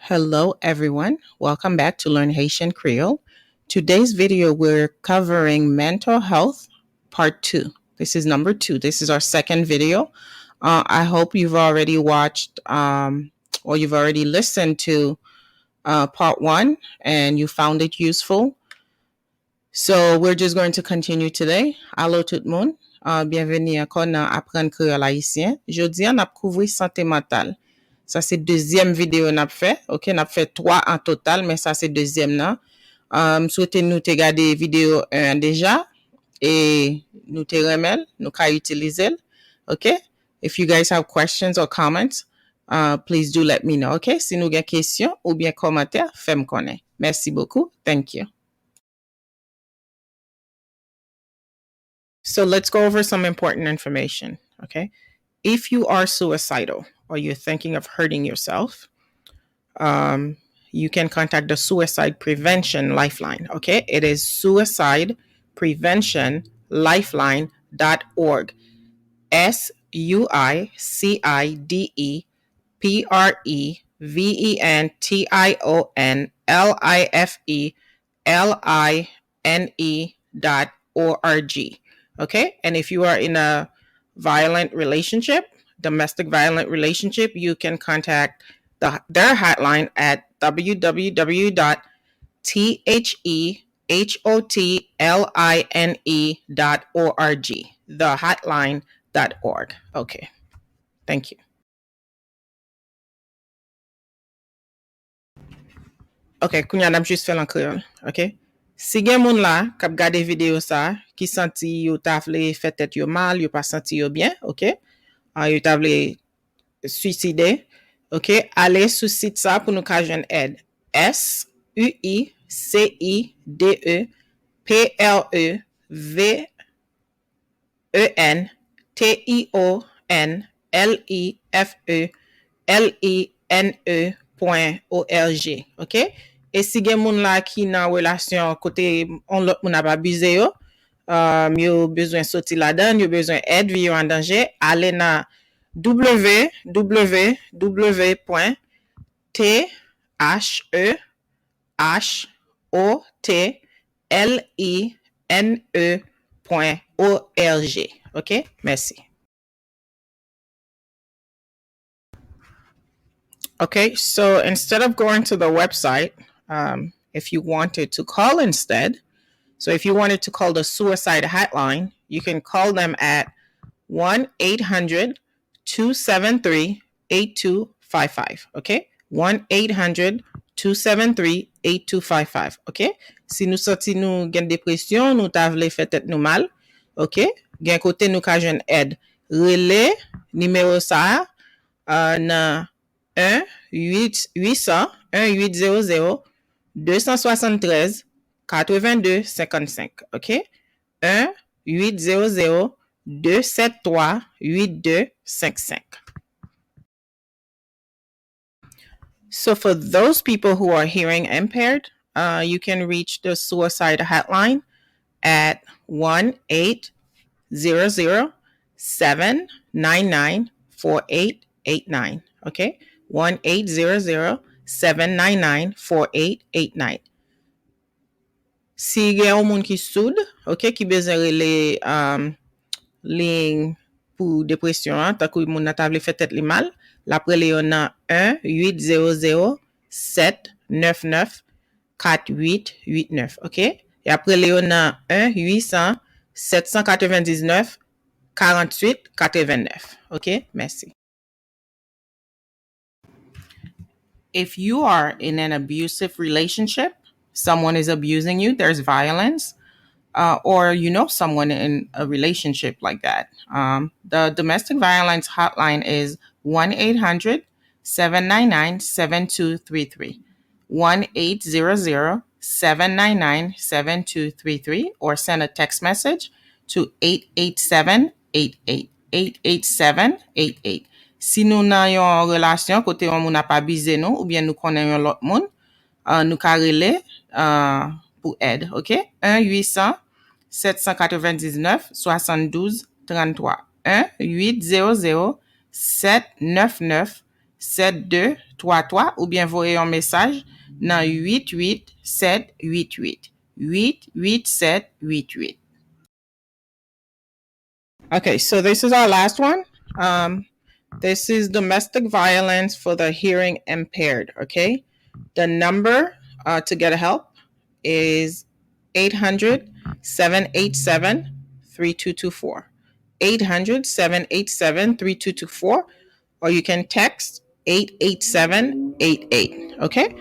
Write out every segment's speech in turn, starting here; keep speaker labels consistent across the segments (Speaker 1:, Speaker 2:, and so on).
Speaker 1: Hello, everyone. Welcome back to Learn Haitian Creole. Today's video, we're covering mental health part 2. This is number 2. This is our second video. I hope you've already watched or you've already listened to part 1 and you found it useful. So we're just going to continue today. Allô tout le monde. Bienvenue encore dans Apprendre Creole Ayisyen. Jodi, on a couvert santé mentale. Ça, c'est deuxième vidéo n'a fait. OK, n'a fait 3 en total, mais ça, c'est deuxième là. Souhaitez nous te garder vidéo 1 déjà et nous te remel, nous ka utiliser. OK? If you guys have questions or comments, please do let me know. OK? Si nous avez question ou bien commentaire, faites-moi connaître. Merci beaucoup. Thank you. So let's go over some important information. Okay? If you are suicidal or you're thinking of hurting yourself, you can contact the Suicide Prevention Lifeline. Okay, it is suicidepreventionlifeline.org. Suicidepreventionlifeline.org. Okay, and if you are in a violent relationship, domestic violent relationship, you can contact their hotline at www.thehotline.org, thehotline.org. Okay, thank you. Ok, kounya nam juste fait en créole. Ok, si gen moun la kap gade video sa ki senti yo ta vle fait tête yo mal, yo pas senti yo bien, ok, yo ta vle suicide, ok, allez sur site ça pour nous ka joindre aide. Suicidepreventionlifeline.org. Ok, et si gen moun la ki nan relation côté on lot moun a pas abusé yo, yo besoin sorti la dan, yo besoin aide, vi yo en danger, allez na www.thehotline.org. Okay, merci. Okay, so instead of going to the website, if you wanted to call instead, so if you wanted to call the suicide hotline, you can call them at 1-800-273-8255. Okay, 1-800-273-8255. Okay, si nous senti nous gen dépression, nous ta vle fait tête nous mal, ok, gen côté nous ka joindre aide, relais numéro ça na 1-800-273-8255. OK? 1-800-273-8255. So for those people who are hearing impaired, you can reach the suicide hotline at 1-800-799-4889. Okay? 1-800-799-4889. Si gen yon moun ki soud, ok, ki bezere ligne pour dépression, takou moun na table fait tête li mal, la prele yon nan 1-800-799-4889, ok? Et après yon nan 1-800-799-4889, ok? Merci. If you are in an abusive relationship, someone is abusing you, there's violence, or you know someone in a relationship like that, the domestic violence hotline is 1-800-799-7233, 1-800-799-7233, or send a text message to 887-88, 887-88. Si nou nan yon relasyon kote yon moun a pa bize nou, ou bien nou konen yon lot moun, nou ka rele pour aide, ok? 1-800-799-7233. 1-800-799-7233. 7233 ou bien voyer un message dans 88788. 88788. Okay, so this is our last one. This is domestic violence for the hearing impaired. Okay, the number to get help is 800-787-3224. 800-787-3224, or you can text 88788. Okay,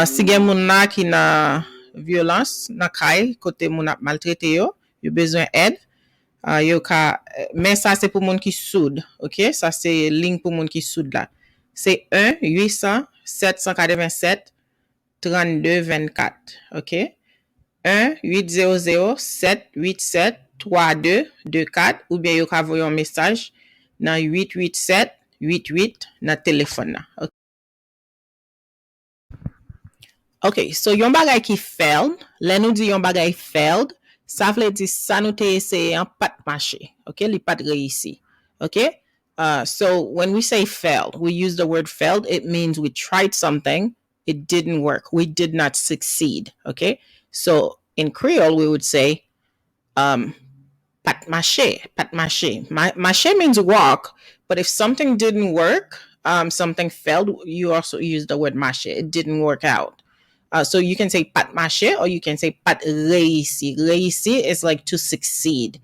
Speaker 1: si gen moun na ki na violence na kay kote moun ap maltrete yo, yo bezwen aide. Yo ka, men sa se pou moun ki soud, ok? Sa se ligne pou moun ki soud la. Se 1-800-787-3224, ok? 1-800-787-3224, ou bien yo ka voyon message nan 887-88 na telefon na. Ok? Ok, so yon bagay ki failed, le nou di yon bagay failed, sa vle di sa nou te eseye an pat mache, ok, li pat reisi, ok? So when we say failed, we use the word failed, it means we tried something, it didn't work, we did not succeed, okay? So in Creole, we would say, pat mache, pat mache. Mache means walk, but if something didn't work, something failed, you also use the word mache, it didn't work out. So you can say pat mache or you can say pat reisi. Reisi is like to succeed.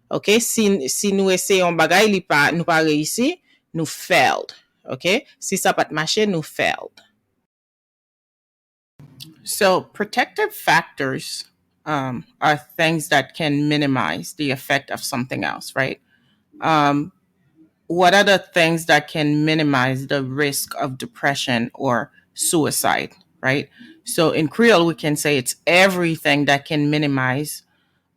Speaker 1: Okay? Si nou ese yon bagay li pa, nou pa reisi, nou failed. Okay? Si sa pat mache, nou failed. So protective factors are things that can minimize the effect of something else, right? What are the things that can minimize the risk of depression or suicide, right? So in Creole, we can say it's everything that can minimize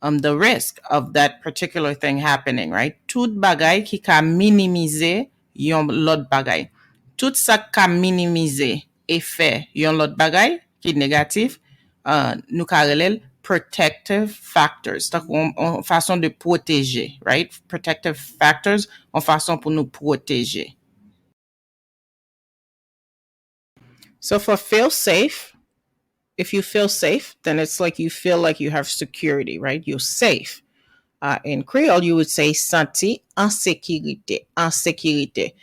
Speaker 1: the risk of that particular thing happening, right? Tout bagay ki ka minimize yon lot bagay. Tout sa ka minimize effet yon lot bagay ki negatif, nou ka relel protective factors. Tak on fason de protéger, right? Protective factors on fason pou nou protéger. So for feel safe, if you feel safe, then it's like you feel like you have security, right? You're safe. In Creole, you would say senti en sécurité, en sécurité.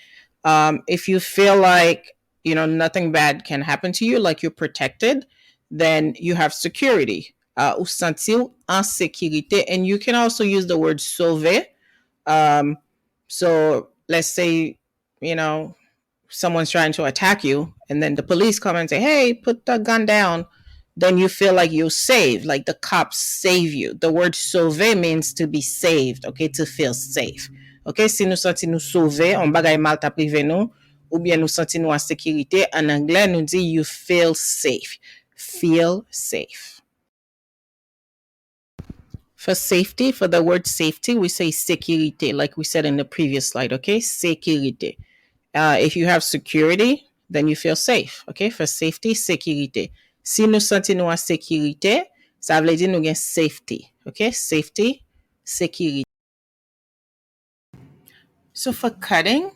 Speaker 1: If you feel like, you know, nothing bad can happen to you, like you're protected, then you have security. Ou sentir en sécurité. And you can also use the word sauver. So let's say, you know, someone's trying to attack you and then the police come and say, hey, put the gun down. Then you feel like you're saved, like the cops save you. The word sauver means to be saved, okay, to feel safe. Okay, si nou senti nou sauver, on bagay mal ta prive nou, ou bien nou senti nou en sécurité, en anglais nou di you feel safe. Feel safe. For safety, for the word safety, we say sécurité, like we said in the previous slide, okay? Sécurité. If you have security, then you feel safe, okay? For safety, sécurité. Si nou senti nou en sécurité, sa vle di nou gen safety, okay? Safety, sécurité. So for cutting,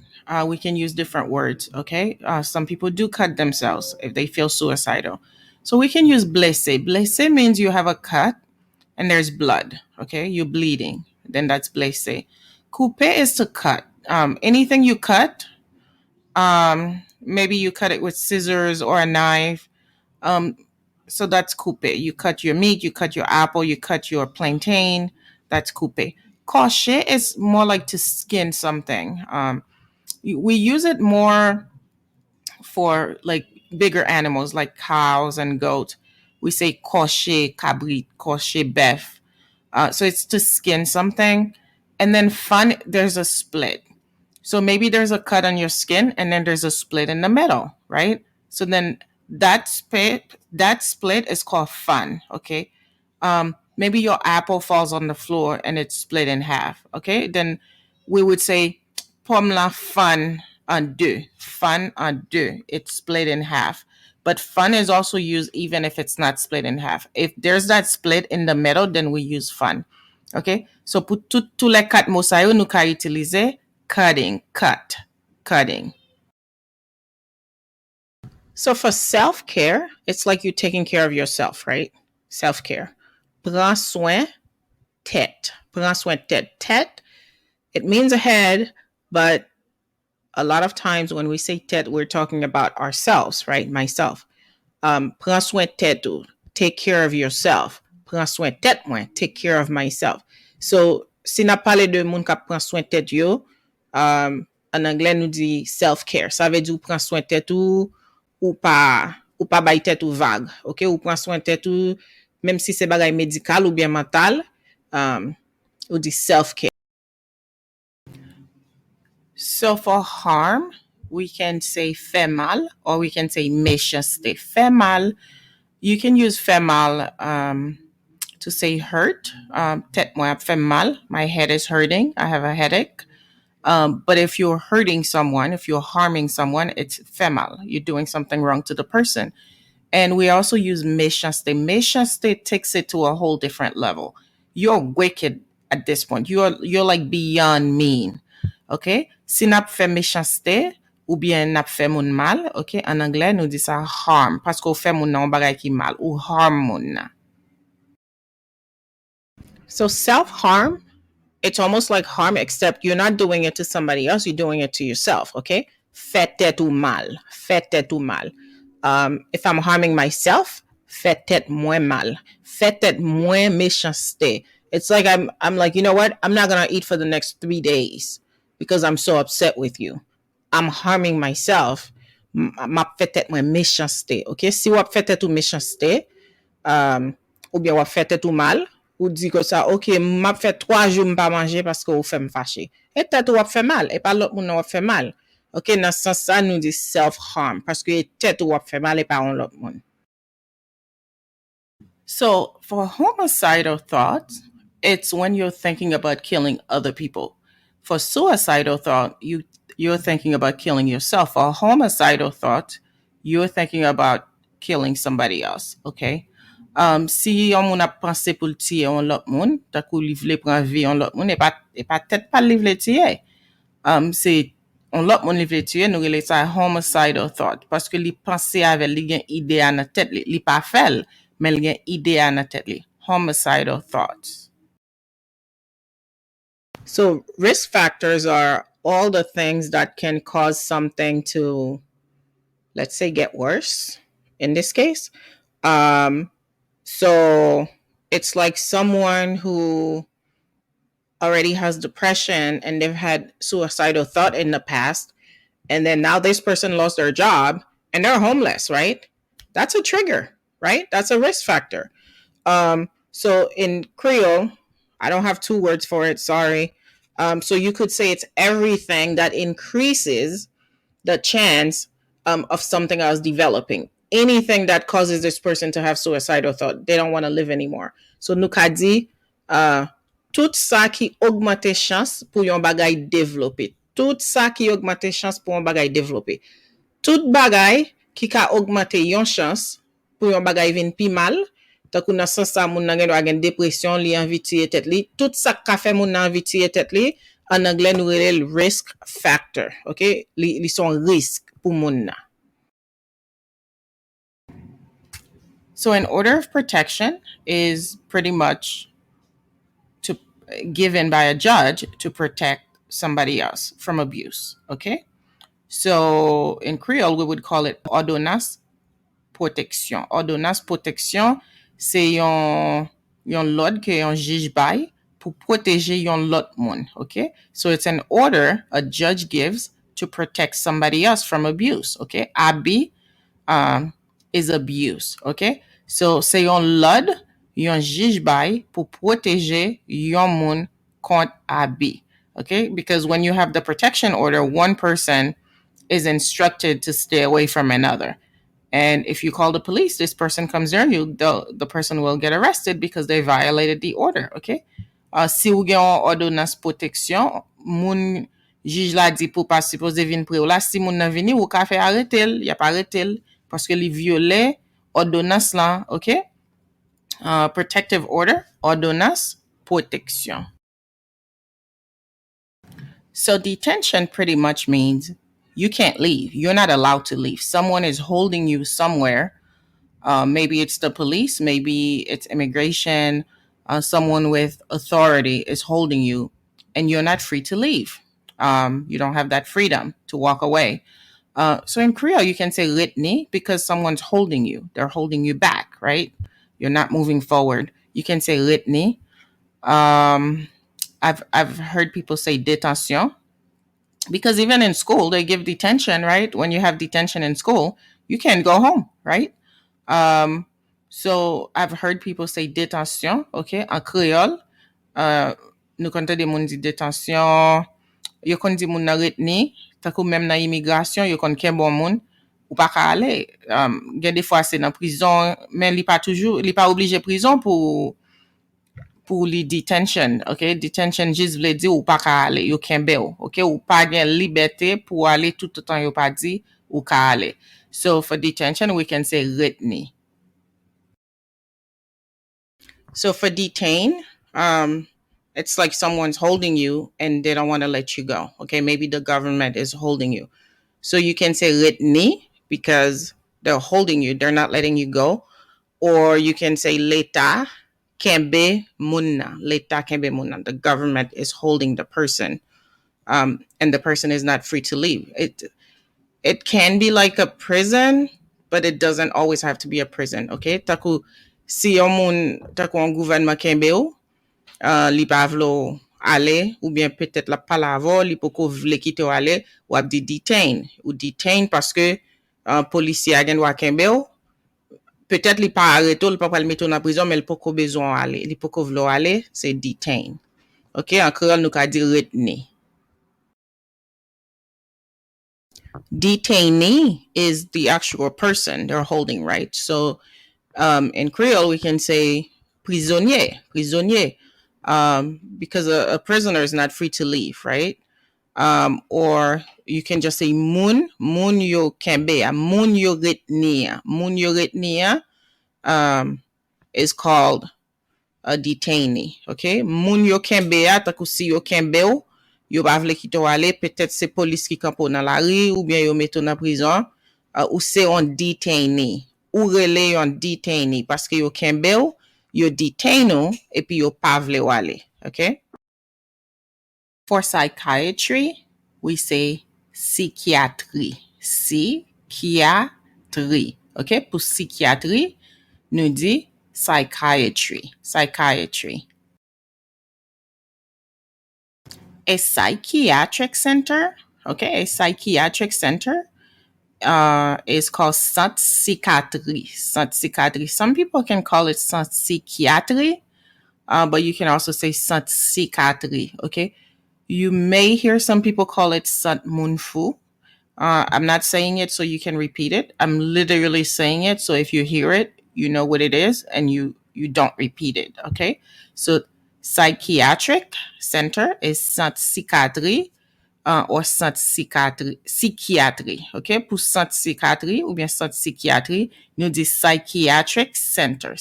Speaker 1: we can use different words, okay? Some people do cut themselves if they feel suicidal. So we can use blessé. Blessé means you have a cut and there's blood, okay? You're bleeding. Then that's blessé. Couper is to cut. Anything you cut, maybe you cut it with scissors or a knife. So that's couper. You cut your meat, you cut your apple, you cut your plantain. That's couper. Cocher is more like to skin something. We use it more for like bigger animals like cows and goats. We say cocher cabrit, cocher beef. So it's to skin something. And then fun, there's a split. So maybe there's a cut on your skin and then there's a split in the middle, right? So then that split is called fun, okay? Maybe your apple falls on the floor and it's split in half, okay? Then we would say pomme la fun en deux. Fun en deux. It's split in half. But fun is also used even if it's not split in half. If there's that split in the middle, then we use fun. Okay? So pour tous les quatre mots ça yo, nous ka utiliser cutting, cut, cutting. So for self-care, it's like you taking care of yourself, right? Self-care. Prends soin tête. Prends soin tête. Tête, it means a head, but a lot of times when we say tête, we're talking about ourselves, right? Myself. Prends soin tête ou, take care of yourself. Prends soin tête moi, take care of myself. So, si na pale de moun ka prend soin tête yo, en anglais nous dit self-care. Ça veut dire ou prend soin tête ou pas bay tête ou vague. OK? Ou prend soin tête ou, même si c'est bagay médical ou bien mental, ou dit self-care. So for harm, we can say fait mal or we can say méchanceté. Fait mal, you can use fait mal to say hurt. Tête moi fait mal. My head is hurting. I have a headache. But if you're hurting someone, if you're harming someone, it's fait mal. You're doing something wrong to the person. And we also use méchanceté. Méchanceté takes it to a whole different level. You're wicked at this point. You're like beyond mean. OK? Si nap fait méchanceté ou bien nap fait moun mal, OK? En anglais, nous dit ça harm. Parce qu'on fait moun nan bagay ki mal ou harm moun nan. So self-harm, it's almost like harm, except you're not doing it to somebody else, you're doing it to yourself, okay? Fait tête ou mal. Fait tête ou mal. If I'm harming myself, fait tête moins mal. Fait tête moins méchanceté. It's like I'm like, you know what? I'm not gonna eat for the next 3 days because I'm so upset with you. I'm harming myself. Ma fait tête moins méchanceté, okay? Si wap fait tête ou méchanceté, ou bien wap fait tête ou mal, ou dit que ça, ok, m'a fait 3 jours m'pas manger parce que vous fait me fâcher. Et tête ou wap fait mal, et pas l'autre moun wap fait mal. Ok, dans ce sens ça, nous dit self-harm, parce que tête ou wap fait mal et pas on l'autre moun. So for homicidal thoughts, it's when you're thinking about killing other people. For suicidal thought, you're thinking about killing yourself. For homicidal thought, you're thinking about killing somebody else. Okay. Si yon moun ap panse pou l'tiye yon lot moun, takou li vle pran vi yon lot moun, e pa tet pa li vle tiye. Se yon lot moun li vle tiye, nou rele sa homicidal thought. Paske li panse ave, li gen ide an tet li. Li pa fel, men li gen ide an tet li. Homicidal thoughts. So risk factors are all the things that can cause something to, let's say, get worse. In this case, so it's like someone who already has depression and they've had suicidal thought in the past, and then now this person lost their job and they're homeless, right? That's a trigger, right? That's a risk factor. So in Creole, I don't have 2 words for it, sorry. So you could say it's everything that increases the chance of something else developing. Anything that causes this person to have suicidal thought, they don't want to live anymore. So nou ka di, tout sa ki augmente chance pou yon bagay developpe. Tout sa ki augmente chance pou yon bagay developpe. Tout bagay ki ka augmente yon chance pou yon bagay vin pi mal, takou nan sens sa moun nan gen do agen depresyon, li anvi tiye tet li, tout sa ka fe moun nan anvi tiye tet li, en anglais nou rele risk factor, ok? Li son risk pou moun nan. So an order of protection is pretty much given by a judge to protect somebody else from abuse, okay? So in Creole, we would call it ordonnance protection. Ordonnance protection, c'est yon l'ordre que yon juge bay pour protéger yon lot moun, okay? So it's an order a judge gives to protect somebody else from abuse, okay? Abi is abuse, okay? So c'est yon l'ordre yon juge bay pour protéger yon moun kont abi, okay? Because when you have the protection order, one person is instructed to stay away from another. And if you call the police, this person comes near you, the person will get arrested because they violated the order, okay? Si ou gen yon ordonnance protection, moun juge la di pou pa suppose vin pre ou la, si moun nan vini, ou ka fe arretel, y a pa arretel, paske li viole ordonnance la, okay? Protective order, ordonnance protection. So detention pretty much means you can't leave. You're not allowed to leave. Someone is holding you somewhere. Maybe it's the police, maybe it's immigration, someone with authority is holding you, and you're not free to leave. You don't have that freedom to walk away. So in Creole, you can say litni because someone's holding you. They're holding you back, right? You're not moving forward. You can say litni. Um, I've heard people say detention because even in school they give detention, right? When you have detention in school, you can't go home, right? Um, so I've heard people say detention, okay, en Creole. Nou kon te de moun di detention, yo kon di moun nan reteni, takou même nan immigration, yo kon ken bon moun, ou pa ka ale. Gen de fwa se nan prison, men li pa toujou, li pa oblige prison pour li detention, ok? Detention jis vle di ou pa ka ale, yo kenbe ok? Ou pa gen liberté pour ale tout temps yo pa di ou ka ale. So for detention, we can say reteni. So for detain, it's like someone's holding you and they don't want to let you go. Okay, maybe the government is holding you. So you can say reteni because they're holding you, they're not letting you go. Or you can say l'État kembe munna. L'État kembe munna. The government is holding the person, and the person is not free to leave. It can be like a prison, but it doesn't always have to be a prison. Okay, taku si yon moun taku an gouvernement kembe ou, li pa vlo ale, ou bien peut-être la palavo, li poko vle kite ou ale, ou ap di detain. Ou detain parce que policier agen wa kembe ou, peut-être li pa arreto, li pa pral meto nan prison, mais li poko bezon ale. Li poko vlo ale, c'est detain. Ok, en Creole nou ka di reteni. Detainee is the actual person they're holding, right? So in Creole, we can say prisonnier, because a prisoner is not free to leave, right? Or you can just say moun yo kembe, moun yo retenia, is called a detainee, okay? Moun yo kembe a, takou si yo kembe ou, yo pa vle ki to ale, peut-être se police ki kampo nan la ri, ou bien yo meto nan prison, ou se on detainee, ou rele yon detainee, paske yo kembe ou, yo detain ou, epi yo pa vle wale, okay? For psychiatry, we say psychiatry. Psychiatry, okay? Pour psychiatry, nous dit psychiatry. A psychiatric center, okay, a psychiatric center is called Psychiatry. Some people can call it Psychiatry, but you can also say Psychiatry, okay? You may hear some people call it Munfu. I'm not saying it so you can repeat it. I'm literally saying it, so if you hear it, you know what it is, and you don't repeat it, okay? So psychiatric center is Psychiatry, or psychiatry, okay? Pour psychiatry ou bien psychiatry, nous dit psychiatric center.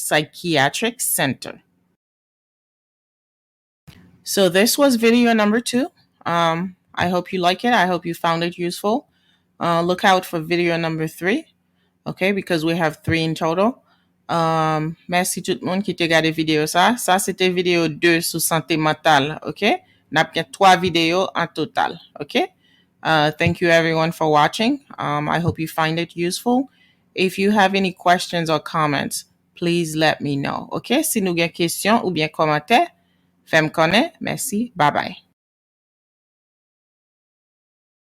Speaker 1: So this was video number 2. I hope you like it. I hope you found it useful. Look out for video number 3, okay? Because we have 3 in total. Merci tout le monde qui te gade vidéo ça. Ça, c'était vidéo 2 sur santé mentale, okay? N'a bien 3 vidéos en total, okay? Thank you everyone for watching. I hope you find it useful. If you have any questions or comments, please let me know, okay? Si nou gen question ou bien commentaire, fais me connaître. Merci. Bye bye.